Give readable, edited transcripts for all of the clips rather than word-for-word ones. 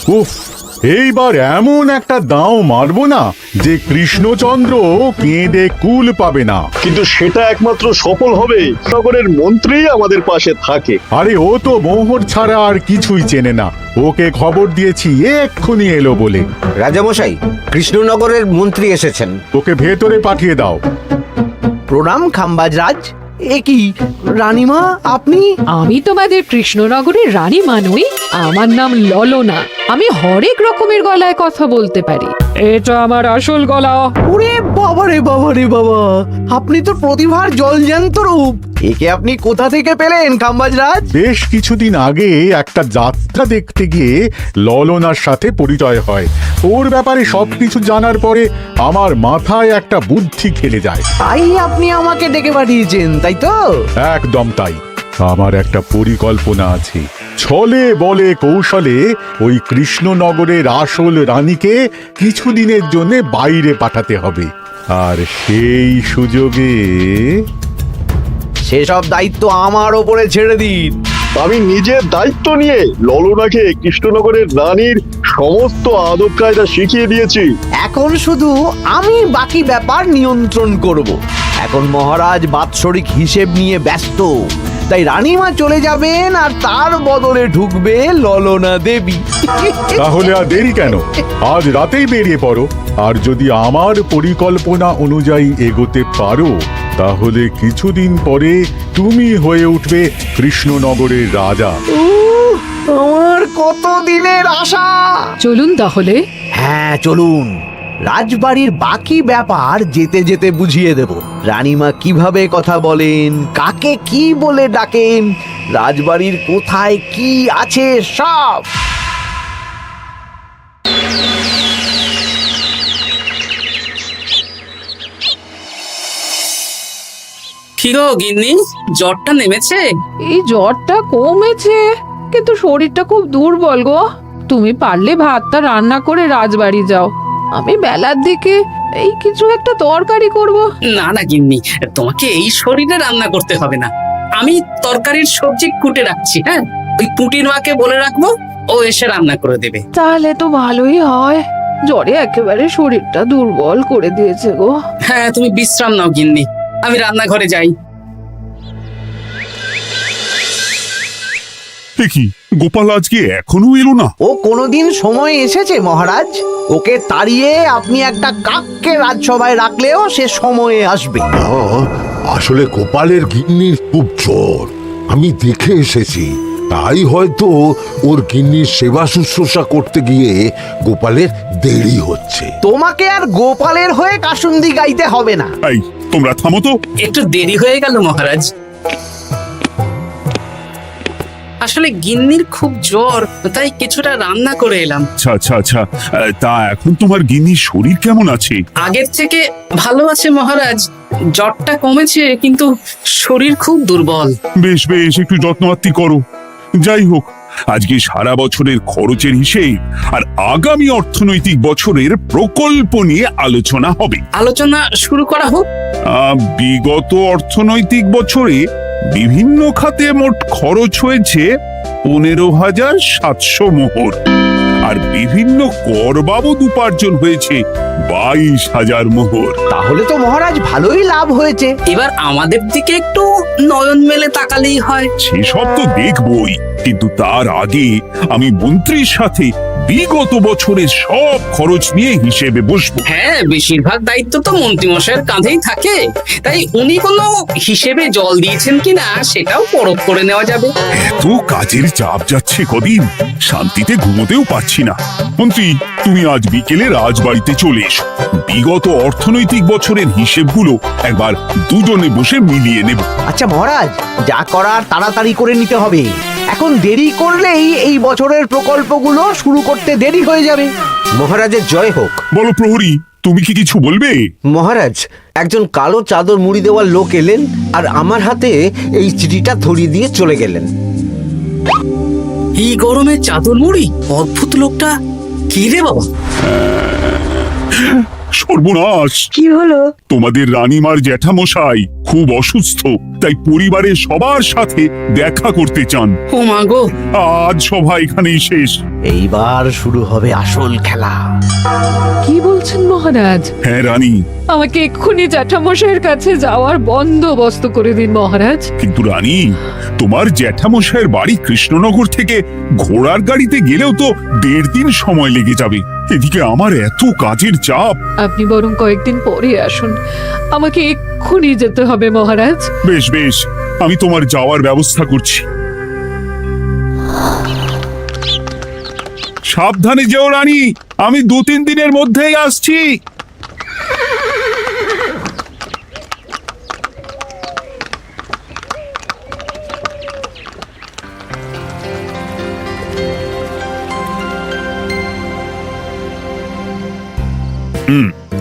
উফ, এইবার এমন একটা দাও মারবো না যে কৃষ্ণচন্দ্র কেঁদে কুল পাবে না। কিন্তু সেটা একমাত্র সফল হবে নগরের মন্ত্রী আমাদের পাশে থাকে। আরে ও তো মোহর ছাড়া আর কিছুই চেনে না। ওকে খবর দিয়েছি এক্ষুনি এলো বলে। রাজামশাই, কৃষ্ণনগরের মন্ত্রী এসেছেন। ওকে ভেতরে পাঠিয়ে দাও। প্রণাম খাম্বাজরাজ। এ কি রানীমা, আপনি? আমি তোমাদের কৃষ্ণনগরের রানীমা নই, আমার নাম ললনা। আমি হরেক রকমের গলায় কথা বলতে পারি। এটা আমার আসল গলা। ওরে বাবা রে বাবা রে বাবা, আপনি তো প্রতিভার জলজ্যান্ত রূপ। একে আপনি কোথা থেকে পেলেন খাম্বাজরাজ? বেশ কিছুদিন আগে একটা যাত্রা দেখতে গিয়ে ললনার সাথে পরিচয় হয়। ওর ব্যাপারে সবকিছু জানার পরে আমার মাথায় একটা বুদ্ধি খেলে যায়। তাই আপনি আমাকে ডেকে পাঠিয়েছেন, তাই তো? একদম তাই। আমার একটা পরিকল্পনা আছে। ছলে বলে কৌশলে ওই কৃষ্ণনগরের আসল রানীকে কিছুদিনের জন্য বাইরে পাঠাতে হবে, আর সেই সুযোগে সেসব দায়িত্ব আমার ওপরে ছেড়ে দিন। আমি নিজের দায়িত্ব নিয়ে ললনাকে কৃষ্ণনগরের রানীর সমস্ত আদব কায়দা শিখিয়ে দিয়েছি। এখন শুধু আমি বাকি ব্যাপার নিয়ন্ত্রণ করব। এখন মহারাজ বাৎসরিক হিসেব নিয়ে ব্যস্ত, তাই রানীমা চলে যাবেন আর তার বদলে ঢুকবে ললনা দেবী। তাহলে আর দেরি কেন? আজ রাতেই বেরিয়ে পড়ো। আর যদি আমার পরিকল্পনা অনুযায়ী এগোতে পারো, তাহলে কিছুদিন পরে তুমি হয়ে উঠবে কৃষ্ণনগরের রাজা। আমার কত দিনের আশা। চলুন তাহলে। হ্যাঁ চলুন। রাজবাড়ির বাকি ব্যাপার যেতে যেতে বুঝিয়ে দেব। রানীমা কিভাবে কথা বলেন, কাকে কি বলে ডাকেন, রাজবাড়ির কোথায় কি আছে সব। কি গো গিন্নি, জ্বরটা নেমেছে? এই জ্বরটা কমেছে, কিন্তু শরীরটা খুব দুর্বল গো। তুমি পারলে ভাতটা রান্না করে রাজবাড়ি যাও। আমি বেলার দিকে এই কিছু একটা তরকারি করব। না না গিন্নি, তোমাকে এই শরীরে রান্না করতে হবে না। আমি তরকারির সবজি কুটে রাখছি। হ্যাঁ, ওই পুটির মাকে বলে রাখবো, ও এসে রান্না করে দেবে। তাহলে তো ভালোই হয়। জ্বরে একেবারে শরীরটা দুর্বল করে দিয়েছে গো। হ্যাঁ, তুমি বিশ্রাম নাও গিন্নি, আমি রান্নাঘরে যাই। কি গোপাল আজকে এখনো এলো না? ও কোনোদিন সময় এসেছে মহারাজ? ওকে তাড়িয়ে আপনি একটা কাককে রাজসভায় রাখলেও সে সময়ে আসবে। না, আসলে গোপালের গিন্নির খুব জ্বর, আমি দেখে এসেছি। তাই হয়তো ওর গিন্নির সেবা শুশ্রূষা করতে গিয়ে গোপালের দেরি হচ্ছে। তোমাকে আর গোপালের হয়ে কাসুন্দি গাইতে হবে না। এই তোমরা থামো তো। একটু দেরি হয়ে গেল মহারাজ। আসলে গিন্নির খুব জ্বর, তাই কিছুটা রান্না করে এলাম। আচ্ছা আচ্ছা আচ্ছা, তা এখন তোমার গিন্নির শরীর কেমন আছে? আগের থেকে ভালো আছে মহারাজ, জ্বরটা কমেছে, কিন্তু শরীর খুব দুর্বল। বেশ বেশ, একটু যত্নআত্তি করো। যাই হোক, আজকে সারা বছরের খরচের হিসেব আর আগামী অর্থনৈতিক বছরের প্রকল্প নিয়ে আলোচনা হবে। আলোচনা শুরু করা হোক। বিগত অর্থনৈতিক বছরে বিভিন্ন খাতে মোট খরচ হয়েছে 15,700 মোহর, আর বিভিন্ন কর বাবদ উপার্জন হয়েছে 22,000 মোহর। তাহলে তো মহারাজ ভালোই লাভ হয়েছে। এবার আমাদের দিকে একটু নয়ন মেলে তাকালেই হয়। সেসব তো দেখবই, কিন্তু তার আগে আমি মন্ত্রীর সাথে বিগত বছরের সব খরচ নিয়ে হিসেবে বসবো। হ্যাঁ, বেশিরভাগ দায়িত্ব তো মন্ত্রীমশাইয়ের কাঁধেই থাকে, তাই উনি কোনো হিসেবে জল দিয়েছেন কিনা সেটাও পরখ করে নেওয়া যাবে। এত কাজের চাপ যাচ্ছে কদিন, শান্তিতে ঘুমোতেও পারছি না। মন্ত্রী, তুমি আজ বিকেলে রাজবাড়িতে চলে এসো। বিগত অর্থনৈতিক বছরের হিসেবগুলো একবার দুজনে বসে মিলিয়ে নেব। আচ্ছা মহারাজ, যা করার তাড়াতাড়ি করে নিতে হবে। এখন দেরি করলেই এই বছরের প্রকল্পগুলো শুরু করতে দেরি হয়ে যাবে। মহারাজের জয় হোক। বলো প্রহরী, তুমি কি কিছু বলবে? মহারাজ, একজন কালো চাদর মুড়ি দেওয়ার লোক এলেন আর আমার হাতে এই চিঠিটা ধরিয়ে দিয়ে চলে গেলেন। এই গরমে চাদর মুড়ি? অদ্ভুত লোকটা কি রে বাবা? সর্বনাশ! কি হলো? তোমাদের রানীমার জ্যাঠামশাই খুব অসুস্থ, তাই পরিবারের সবার সাথে দেখা করতে চান। ও মা গো, আজ সভা এখানেই শেষ। এইবার শুরু হবে আসল খেলা। কি বলছেন মহারাজ? হ্যাঁ রানী, আমাকে এক্ষুনি জ্যাঠামশাইয়ের কাছে যাওয়ার বন্দোবস্ত করে দিন মহারাজ। কিন্তু রানী, তোমার জ্যাঠামশাইয়ের বাড়ি কৃষ্ণনগর থেকে ঘোড়ার গাড়িতে গেলেও তো 1.5 দিন সময় লেগে যাবে। এদিকে আমার এত কাজের চাপ। আপনি বরং কয়েকদিন পরে আসুন, আমাকে এক্ষুনি যেতে হবে মহারাজ। বেশ বেশ, আমি তোমার যাওয়ার ব্যবস্থা করছি। সাবধানে যেও রানী, আমি 2-3 দিনের মধ্যেই আসছি।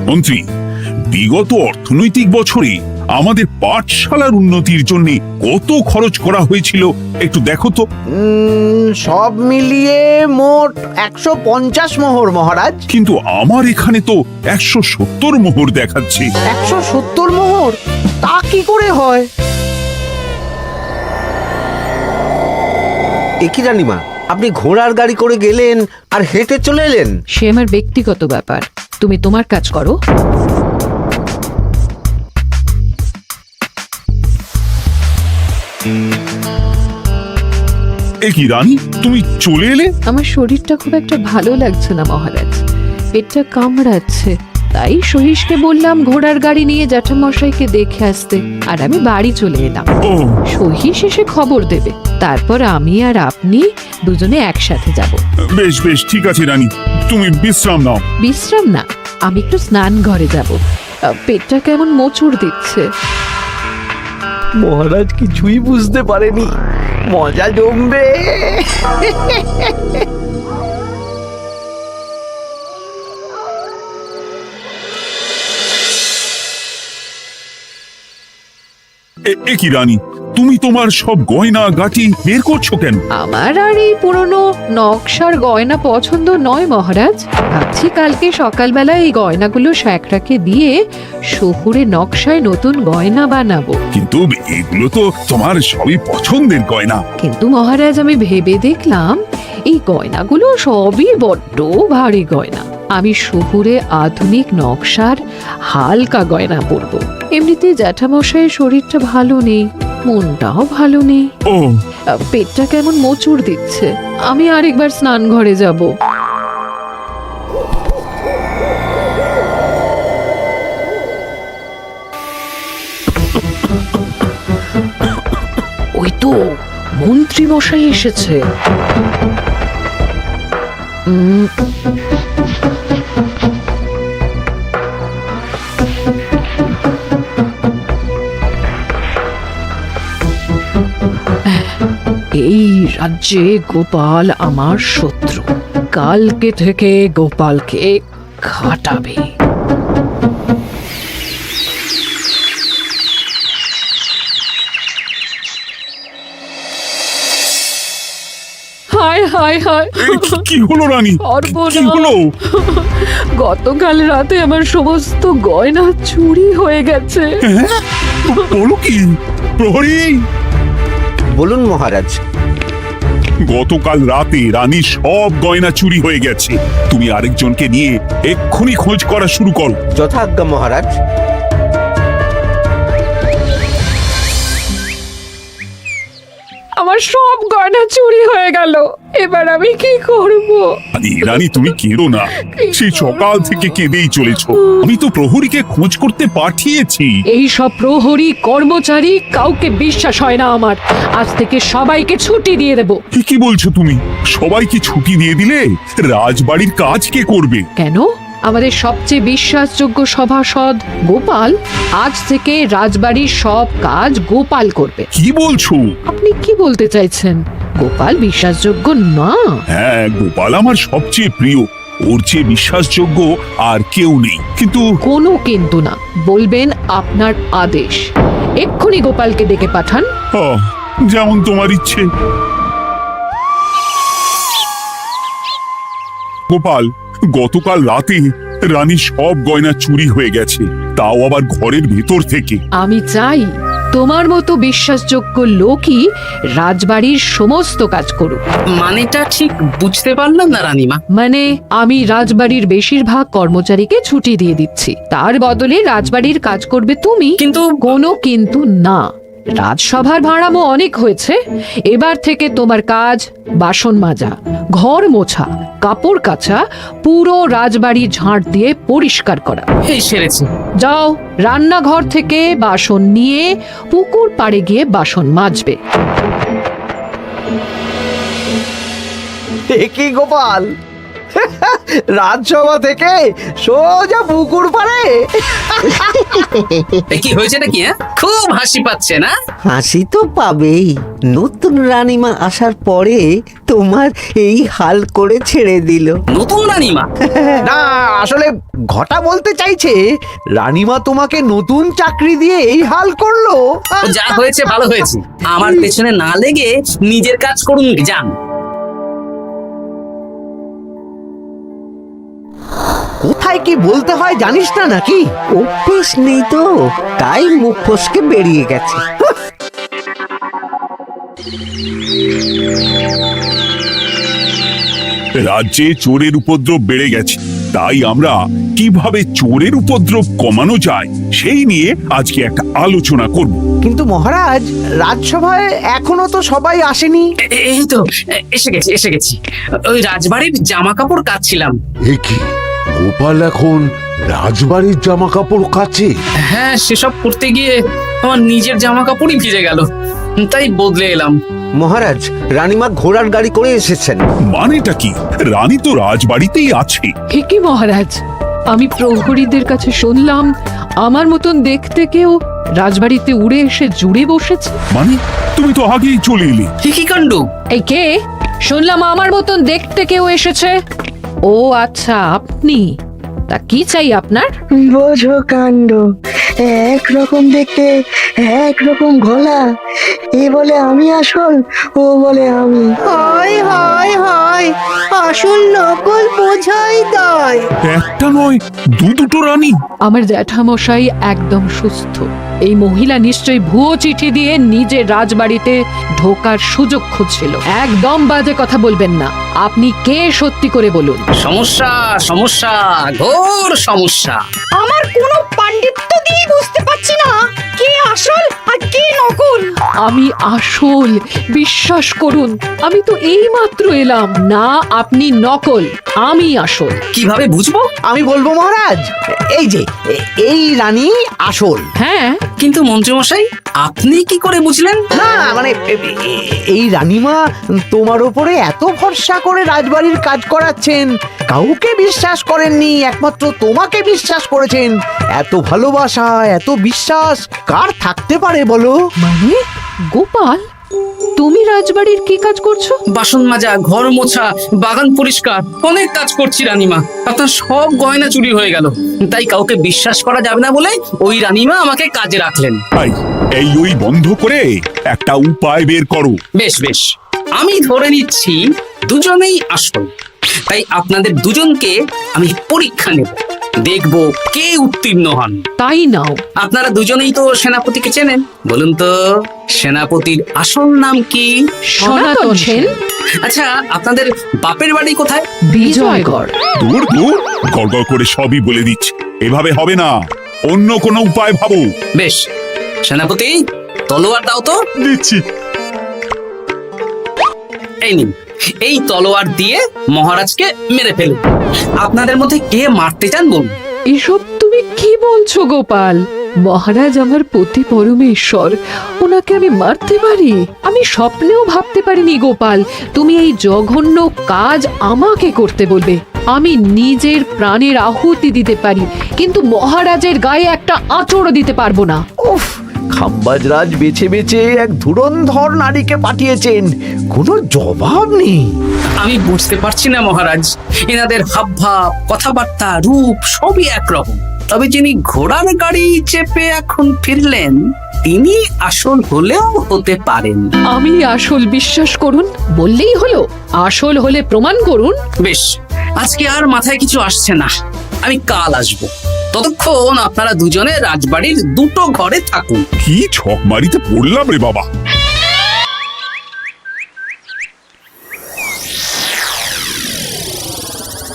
মন্ত্রী, বিগত অর্থনৈতিক বছরে আমাদের পাঠশালার উন্নতির জন্য কত খরচ করা হয়েছিল একটু দেখো তো। সব মিলিয়ে মোট 150 মোহর মহারাজ। কিন্তু আমার এখানে তো 170 মোহর দেখাচ্ছে। 170 মোহর? তা কি করে হয়? একই রানীমা, আপনি ঘোড়ার গাড়ি করে গেলেন আর হেঁটে চলে এলেন? সে আমার ব্যক্তিগত ব্যাপার, তুমি তোমার কাজ করো। এ কি রানী, তুমি চলে এলে? আমার শরীরটা খুব একটা ভালো লাগছে না মহারাজ, পেটটা কামড়াচ্ছে। তাই সহিসকে বললাম ঘোড়ার গাড়ি নিয়ে জ্যাঠামশাইকে দেখে আসতে, আর আমি বাড়ি চলে এলাম। ও, সহিস এসে খবর দেবে, তারপর আমি আর আপনি দুজনে একসাথে যাব। বেশ বেশ, ঠিক আছে রানী, তুমি বিশ্রাম নাও। বিশ্রাম না, আমি একটু স্নান ঘরে যাব। পেটটা কেমন মোচড় দিচ্ছে। মহারাজ কিছুই বুঝতে পারেনি, মজা জমবে। এ কি রানী, তুমি তোমার সব গয়না গাটি বের করছো কেন? আমার আর এই পুরনো নকশার গয়না পছন্দ নয় মহারাজ। ভাবছি কালকে সকালবেলা এই গয়নাগুলো শ্যাকরাকে দিয়ে শহুরে নকশায় নতুন গয়না বানাবো। কিন্তু এগুলো তো তোমার সবই পছন্দের গয়না। কিন্তু মহারাজ, আমি ভেবে দেখলাম এই গয়নাগুলো সবই বড্ড ভারী গয়না। আমি শহুরে আধুনিক নকশার হালকা গয়না পরবো। এমনিতে জ্যাঠামশাইয়ের শরীরটা ভালো নেই, মনটাও ভালো নেই, ও, পেটটা কেমন মোচড় দিচ্ছে। আমি আরেকবার স্নান ঘরে যাব। ওই তো মন্ত্রী মশাই এসেছে। এই রাজ্যে গোপাল আমার শত্রু। কালকে থেকে গোপালকে খাটাবে। হায় হায় হায়, কি হলো রানী, সর্বনাশ। কি হলো? গতকাল রাতে আমার সমস্ত গয়না চুরি হয়ে গেছে। বলো কি প্রহরী? বলুন মহারাজ। গতকাল রাতে রানীর সব গয়না চুরি হয়ে গেছে। তুমি আরেকজনকে নিয়ে এক্ষুনি খোঁজ করা শুরু করো। যথাজ্ঞা মহারাজ। আমার সব গয়না চুরি হয়ে গেল, এবার আমি কি করব? রানী তুমি কেঁদো না, সেই সকাল থেকে কেঁদেই চলেছ। আমি তো প্রহরীকে খোঁজ করতে পাঠিয়েছি। এই সব প্রহরী কর্মচারী কাউকে বিশ্বাস হয় না আমার। আজ থেকে সবাইকে ছুটি দিয়ে দেব। কি বলছো তুমি? সবাইকে ছুটি দিয়ে দিলে রাজবাড়ির কাজ কে করবে? কেন? আমাদের সবচেয়ে বিশ্বাসযোগ্য সভাসদ গোপাল আজ থেকে রাজবাড়ির সব কাজ গোপাল করবে। কি বলছো? আপনি কি বলতে চাইছেন? গোপাল বিশ্বাসযোগ্য না? হ্যাঁ, গোপাল আমার সবচেয়ে প্রিয়। ওর চেয়ে বিশ্বাসযোগ্য আর কেউ নেই। কিন্তু কোনো কিন্তু না, বলবেন আপনার আদেশ। এক্ষুনি গোপালকে ডেকে পাঠান। যেমন তোমার ইচ্ছে। গোপাল, গতকাল রাতে রানীর সব গয়না চুরি হয়ে গেছে, তাও আবার ঘরের ভেতর থেকে। আমি চাই তোমার মতো বিশ্বাসযোগ্য লোকই রাজবাড়ির সমস্ত কাজ করুক। মানেটা ঠিক বুঝতে পারলাম না রানীমা। মানে আমি রাজবাড়ির বেশিরভাগ কর্মচারীকে ছুটি দিয়ে দিচ্ছি, তার বদলে রাজবাড়ির কাজ করবে তুমি। কিন্তু কোনো কিন্তু না, রাজসভার ভাড়ামো অনেক হয়েছে। এবার থেকে তোমার কাজ বাসন মাজা, ঘর মোছা, কাপড় কাচা, পুরো রাজবাড়ি ঝাঁট দিয়ে পরিষ্কার করা। এই সেরেছে। যাও, রান্নাঘর থেকে বাসন নিয়ে পুকুর পাড়ে গিয়ে বাসন মাজবে। এ কি গোপাল, রাজসভা থেকে সোজা পুকুর পাড়ে? কি হয়েছে নাকি? খুব হাসি পাচ্ছে না? হাসি তো পাবেই, নতুন রানীমা আসার পরে তোমার এই হাল করে ছেড়ে দিল। নতুন রানীমা? না, আসলে ঘটা বলতে চাইছে রানীমা তোমাকে নতুন চাকরি দিয়ে এই হাল করলো। যা হয়েছে ভালো হয়েছে, আমার পেছনে না লেগে নিজের কাজ করুন যান। কোথায় কি বলতে হয় জানিস না নাকি? অভ্যেস নেই তো, তাই মুখ ফসকে বেরিয়ে গেছে। রাজ্যে চোরের উপদ্রব বেড়ে গেছে, তাই আমরা কিভাবে চোরের উপদ্রব কমানো যায় সেই নিয়ে আজকে একটা আলোচনা করব। কিন্তু মহারাজ, রাজসভায় এখনো তো সবাই আসেনি। এই তো এসে গেছি। ওই রাজবাড়ির জামা কাপড় কাচ্ছিলাম। এ কি, গোপাল এখন রাজবাড়ির জামা কাপড় কাচে? হ্যাঁ, সেসব করতে গিয়ে আমার নিজের জামা কাপড়ই ভিজে গেল, তাই বদলে এলাম। মহারাজ, রানীমা ঘোড়ার গাড়ি করে এসেছেন। মানেটা কি? রানী তো রাজবাড়িতেই আছে। কি মহারাজ, আমি প্রহরীদের কাছে শুনলাম আমার মতন দেখতে কেউ রাজবাড়িতে উড়ে এসে জুড়ে বসেছে। মানে তুমি তো আগেই চলে এলে। কি কাণ্ড! এই কে? শুনলাম আমার মতন দেখতে কেউ এসেছে। ও আচ্ছা, আপনি। তা কি চাই আপনার? বোঝো কাণ্ড, একরকম দেখতে একরকম গলা। এ বলে আমি আসল, ও বলে আমি। হয় হয় হয়, আসল নকল বোঝাই দায়। একটা নয়, দুটো রানী। আমার জ্যাঠামশাই একদম সুস্থ। এই মহিলা নিশ্চয়ই ভুয়ো চিঠি দিয়ে নিজের রাজবাড়িতে ঢোকার সুযোগ খুঁজছিল। একদম বাজে কথা বলবেন না। আপনি কে সত্যি করে বলুন। সমস্যা সমস্যা, ঘোর সমস্যা। আমার কোনো পাণ্ডিত্য দিয়ে বুঝতে পারছি না কে আসল আর কে নকল। আমি আসল, বিশ্বাস করুন। আমি তো এই মাত্র এলাম। না, আপনি নকল, আমি আসল। কিভাবে বুঝবো? আমি বলবো মহারাজ, এই যে এই রানী আসল। হ্যাঁ, কিন্তু মন্ত্রীমশাই, আপনি কি করে বুঝলেন? না মানে এই রানীমা তোমার উপরে এত ভরসা করে রাজবাড়ির কাজ করাচ্ছেন, কাউকে বিশ্বাস করেননি, একমাত্র তোমাকে বিশ্বাস করেছেন। এত ভালোবাসা, এত বিশ্বাস কার থাকতে পারে বলো? মানে গোপাল, তুমি রাজবাড়ির কি কাজ করছো? বাসন মাজা, ঘর মোছা, বাগান পরিষ্কার, অনেক কাজ করছি রানীমা। আপনার সব গয়না চুরি হয়ে গেল, তাই কাউকে বিশ্বাস করা যাবে না বলে ওই রানীমা আমাকে কাজে রাখলেন। এই ওই বন্ধ করে একটা উপায় বের করো। বেশ বেশ, আমি ধরে নিচ্ছি দুজনেই আসল। তাই আপনাদের দুজনকে আমি পরীক্ষা নেব, দেখব কে উত্তীর্ণ হন। তাই নাও। আপনারা দুজনেই তো সেনাপতিকে চেনেন, বলুন তো সেনাপতির আসল নাম কি? সনাতন সেন। আচ্ছা, আপনাদের বাপের বাড়ি কোথায়? বিজয়গড়। দূর দূর, গড়গড় করে সবই বলে দিচ্ছে। এভাবে হবে না, অন্য কোনো উপায় ভাবো। বেশ, সেনাপতি তলোয়ার দাও তো। দিচ্ছি। এই নিন, এই তলোয়ার দিয়ে মহারাজকে মেরে ফেলুন। আপনাদের মধ্যে কে মারতে চান বলুন। এসব তুমি কি বলছো গোপাল? মহারাজ আমার পতি পরমেশ্বর, ওনাকে আমি মারতে পারি? আমি স্বপ্নেও ভাবতে পারিনি গোপাল তুমি এই জঘন্য কাজ আমাকে করতে বলবে। আমি নিজের প্রাণের আহুতি দিতে পারি, কিন্তু মহারাজের গায়ে একটা আঁচড়ও দিতে পারবো না। উফ, খাম্বাজরাজ বেছে বেছে এক ধুরন্ধর নারীকে পাঠিয়েছেন, কোনো জবাব নেই। আমি বুঝতে পারছি না মহারাজ, এনাদের হাবভাব, কথাবার্তা, রূপ সবই একরকম। তবে যিনি ঘোড়ার গাড়ি চেপে এখন ফিরলেন, তিনি আসল হলেও হতে পারেন। আমি আসল, বিশ্বাস করুন। বললেই হলো? আসল হলে প্রমাণ করুন। বেশ, আজকে আর মাথায় কিছু আসছে না। আমি কাল আসবো। ততক্ষণ আপনারা দুজনে রাজবাড়ির দুটো ঘরে থাকুন। কি ছক মারিতে পড়লাম রে বাবা।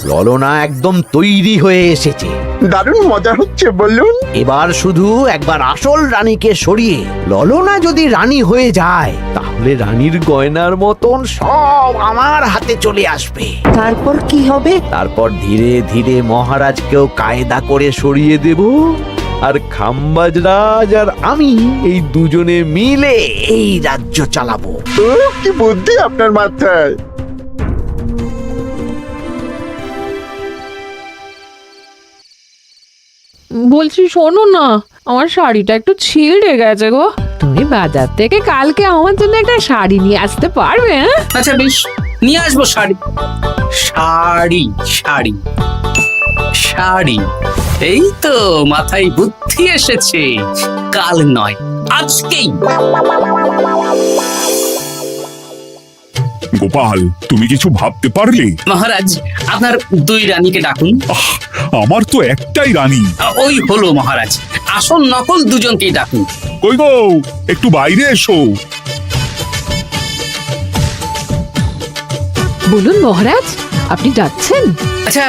ললনা একদম তৈরি হয়ে এসেছে। দারুণ মজা হচ্ছে বলুন। এবার শুধু একবার আসল রানীকে সরিয়ে ললনা যদি রানী হয়ে যায়, তাহলে রানীর গয়নার মতন সব আমার হাতে চলে আসবে। তারপর কি হবে? তারপর ধীরে ধীরে মহারাজকেও কায়দা করে সরিয়ে দেব, আর খাম্বাজ রাজ আর আমি এই দুজনে মিলে এই রাজ্য চালাবো। কি বুদ্ধি আপনার মাথায়। বলছি শোনো না, আমার শাড়িটা একটু ছিঁড়ে গেছে গো। তুমি বাজার থেকে কালকে আমার জন্য একটা শাড়ি নিয়ে আসতে পারবে? হ্যাঁ? আচ্ছা বেশ, নিয়ে আসবো শাড়ি। শাড়ি শাড়ি শাড়ি, এই তো মাথায় বুদ্ধি এসেছে। কাল নয়, আজকেই। গোপাল, তুমি কিছু ভাবতে পারলে? মহারাজ, আপনার দুই রানীকে ডাকুন। আমার তো একটাই রানী। ওই হলো মহারাজ, আসল নকল দুজনকেই ডাকুন। কই গো, একটু বাইরে এসো। বলুন মহারাজ, আপনি ডাকছেন? আচ্ছা,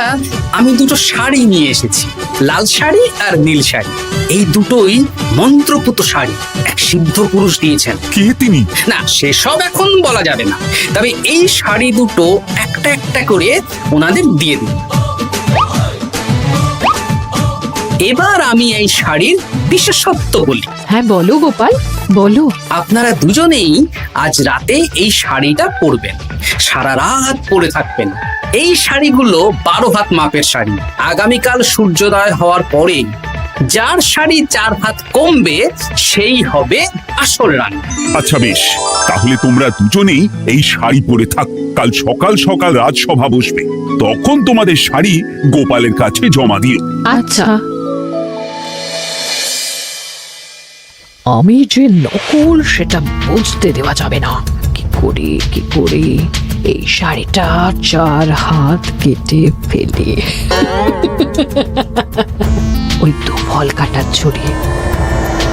আমি দুটো শাড়ি নিয়ে এসেছি, লাল শাড়ি আর নীল শাড়ি। এই দুটোই মন্ত্রপুত শাড়ি, এক সিদ্ধ পুরুষ দিয়েছেন। কে তিনি? না, সেসব এখন বলা যাবে না, তবে এই শাড়ি দুটো একটা একটা করে ওনাদের দিয়ে দিন। এবার আমি এই শাড়ির বিশেষত্ব বলি। হ্যাঁ বলো গোপাল, বলো। আপনারা দুজনেই আজ রাতে এই শাড়িটা পরবেন, সারা রাত পরে থাকবেন। এই শাড়িগুলো 12 হাত মাপের শাড়ি। আগামীকাল সূর্যোদয় হওয়ার পরে যার শাড়ি 4 হাত কমবে সেই হবে আসল রানী। আচ্ছা বেশ, তাহলে তোমরা দুজনেই এই শাড়ি পরে থাক। কাল সকাল সকাল রাজসভা বসবে, তখন তোমাদের শাড়ি গোপালের কাছে জমা দিও। আচ্ছা। আমি যে নকল সেটা বুঝতে দেওয়া যাবে না। কি করে এই শাড়িটা 4 হাত কেটে ফেলে ওই তো ফল কাটার ছড়ি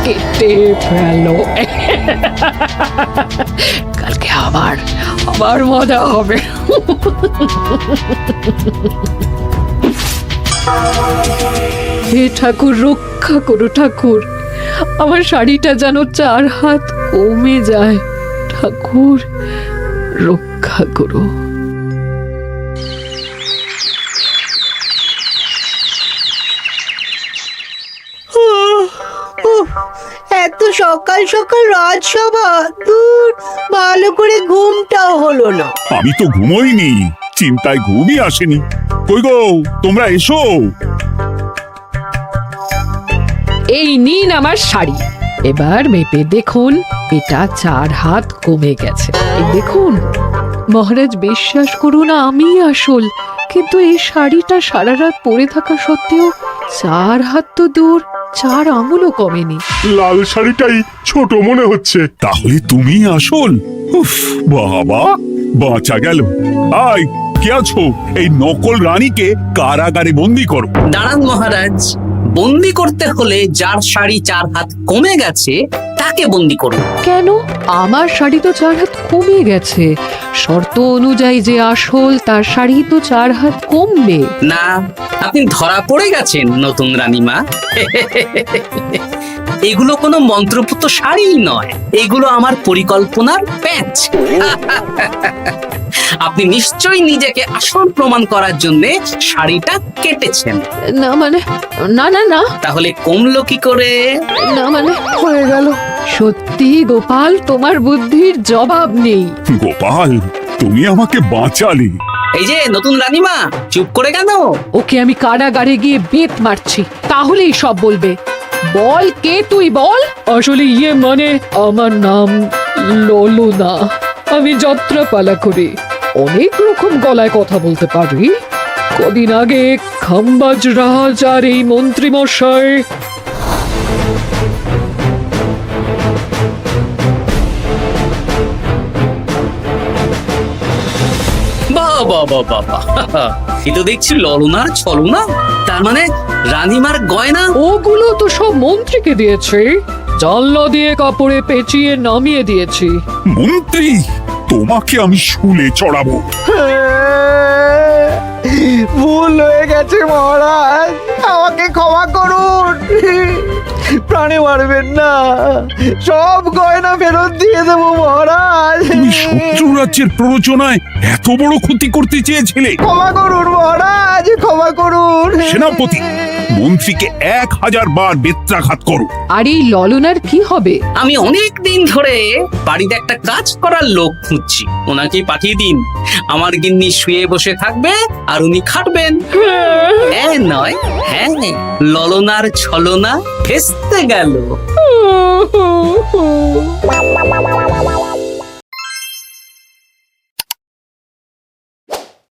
কেটে ফেলো। কালকে আবার মজা হবে। হে ঠাকুর, রক্ষা করো ঠাকুর, আমার শাড়িটা যেন 4 হাত কমে যায়। ঠাকুর রক্ষা করো। এত সকাল সকাল রাজসভা, দূর, ভালো করে ঘুমটাও হলো না। আমি তো ঘুমোইনি, চিন্তায় ঘুমই আসেনি। কই গো, তোমরা এসো। এই নিন আমার শাড়ি, এবার মেপে দেখুন, এটা 4 হাত কমে গেছে। এই দেখুন মহারাজ, বিশ্বাস করুন আমি আসল, কিন্তু এই শাড়িটা সারা রাত পরে থাকা সত্ত্বেও 4 হাত তো দূর, 4 আঙুলও কমেনি। লাল শাড়িটাই ছোট মনে হচ্ছে। তাহলে তুমি আসল? উফ বাবা, বাঁচা গেল। আয়, কে আছো? এই নকল রানীকে কারাগারে বন্দি করো। দাঁড়ান মহারাজ, বন্দি করতে হলে যার শাড়ি 4 হাত কমে গেছে তাকে বন্দি করুন। কেন? আমার শাড়ি তো 4 হাত কমে গেছে। শর্ত অনুযায়ী যে আসল তার শাড়ি তো 4 হাত কমবে না, আপনি ধরা পড়ে গেছেন নতুন রানীমা। এগুলো কোনো মন্ত্রপুত শাড়ি নয়, এগুলো আমার পরিকল্পনার প্যাচ। আপনি নিশ্চয়ই নিজেকে আসল প্রমাণ করার জন্য শাড়িটা কেটেছেন। না মানে, না না না, তাহলে কমলো কি করে? না মানে হয়ে গেল। সত্যি গোপাল, তোমার বুদ্ধির জবাব নেই। গোপাল, তুমি আমাকে বাঁচালে। এই যে নতুন রানীমা, চুপ করে কেন? ওকে আমি কারাগারে গিয়ে বেত মারছি, তাহলেই সব বলবে। বল, কে তুই বল। আসলে মানে আমার নাম ললনা, আমি যাত্রাপালা করি, অনেক রকম গলায় কথা বলতে পারি। কদিন আগে খাম্বাজ রাজ আর এই মন্ত্রী মশাই বাবা বাবা বাবা, এ তো দেখছি ললনার ছলনা। তার মানে রানীমার গয়না। ওগুলো তো সব মন্ত্রীকে দিয়েছে, জানলা দিয়ে কাপড়ে পেঁচিয়ে নামিয়ে দিয়েছি। মন্ত্রী, তোমাকে আমি শুলে চড়াবো। ভুল হয়ে গেছে মহারাজ, আমাকে ক্ষমা করুন। প্রাণে মারবেন না, সব গয়না ফেরত দিয়ে দেবো মহারাজ। তুমি শত্রু রাজ্যের প্ররোচনায় এত বড় ক্ষতি করতে চেয়েছিলে? ক্ষমা করুন মহারাজ, ক্ষমা করুন। সেনাপতি, মন্ত্রীকে 1000 বার বেত্রাঘাত করো। আর এই ললনার কি হবে? আমি অনেক দিন ধরে বাড়িতে একটা কাজ করার লোক খুঁজছি, ওনাকে পাঠিয়ে দিন। আমার গিন্নি শুয়ে বসে থাকবে আর উনি খাটবেন। নয়, হ্যাঁ, ললনার ছলনা ভেস্তে গেল।